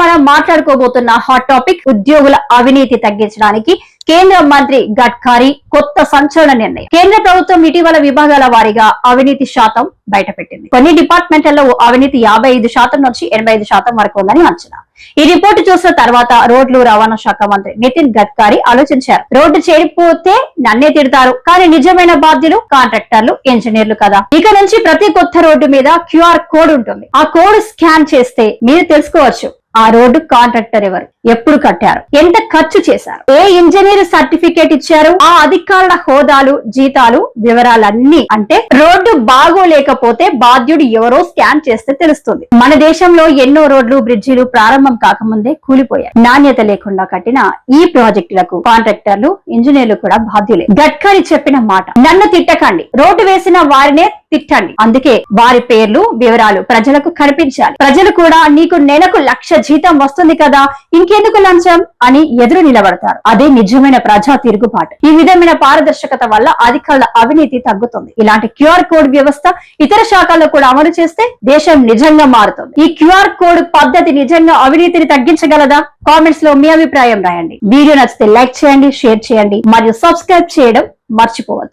మనం మాట్లాడుకోబోతున్న hot topic ఉద్యోగుల అవినీతి తగ్గించడానికి కేంద్ర మంత్రి గడ్కరీ కొత్త సంచలన నిర్ణయం. కేంద్ర ప్రభుత్వం ఇటీవల విభాగాల వారీగా అవినీతి శాతం బయటపెట్టింది. కొన్ని డిపార్ట్మెంట్లలో అవినీతి 55% నుంచి 85% వరకు ఉందని అంచనా. ఈ రిపోర్టు చూసిన తర్వాత రోడ్లు రవాణా శాఖ మంత్రి నితిన్ గడ్కరీ ఆలోచించారు. రోడ్డు చేరిపోతే నన్నే తిడతారు, కానీ నిజమైన బాధ్యులు కాంట్రాక్టర్లు, ఇంజనీర్లు కదా. ఇక నుంచి ప్రతి కొత్త రోడ్డు మీద QR కోడ్ ఉంటుంది. ఆ కోడ్ స్కాన్ చేస్తే మీరు తెలుసుకోవచ్చు ఆ రోడ్డు కాంట్రాక్టర్ ఎవరు, ఎప్పుడు కట్టారు, ఎంత ఖర్చు చేశారు, ఏ ఇంజనీర్ సర్టిఫికేట్ ఇచ్చారు, ఆ అధికారుల హోదాలు, జీతాలు, వివరాలన్నీ. అంటే రోడ్డు బాగోలేకపోతే బాధ్యుడు ఎవరో స్కాన్ చేస్తే తెలుస్తుంది. మన దేశంలో ఎన్నో రోడ్లు, బ్రిడ్జిలు ప్రారంభం కాకముందే కూలిపోయాయి. నాణ్యత లేకుండా కట్టిన ఈ ప్రాజెక్టులకు కాంట్రాక్టర్లు, ఇంజనీర్లు కూడా బాధ్యులే. గడ్కరీ చెప్పిన మాట, నన్ను తిట్టకండి, రోడ్డు వేసిన వారినే తిట్టండి. అందుకే వారి పేర్లు, వివరాలు ప్రజలకు కనిపించాలి. ప్రజలు కూడా నీకు నెలకు 1,00,000 జీతం వస్తుంది కదా, ఇంకెందుకు లంచం అని ఎదురు నిలబడతారు. అదే నిజమైన ప్రజా తిరుగుబాటు. ఈ విధమైన పారదర్శకత వల్ల అధికారుల అవినీతి తగ్గుతుంది. ఇలాంటి QR కోడ్ వ్యవస్థ ఇతర శాఖల్లో కూడా అమలు చేస్తే దేశం నిజంగా మారుతుంది. ఈ QR కోడ్ పద్ధతి నిజంగా అవినీతిని తగ్గించగలదా? కామెంట్స్ లో మీ అభిప్రాయం రాయండి. వీడియో నచ్చితే లైక్ చేయండి, షేర్ చేయండి మరియు సబ్స్క్రైబ్ చేయడం మర్చిపోవద్దు.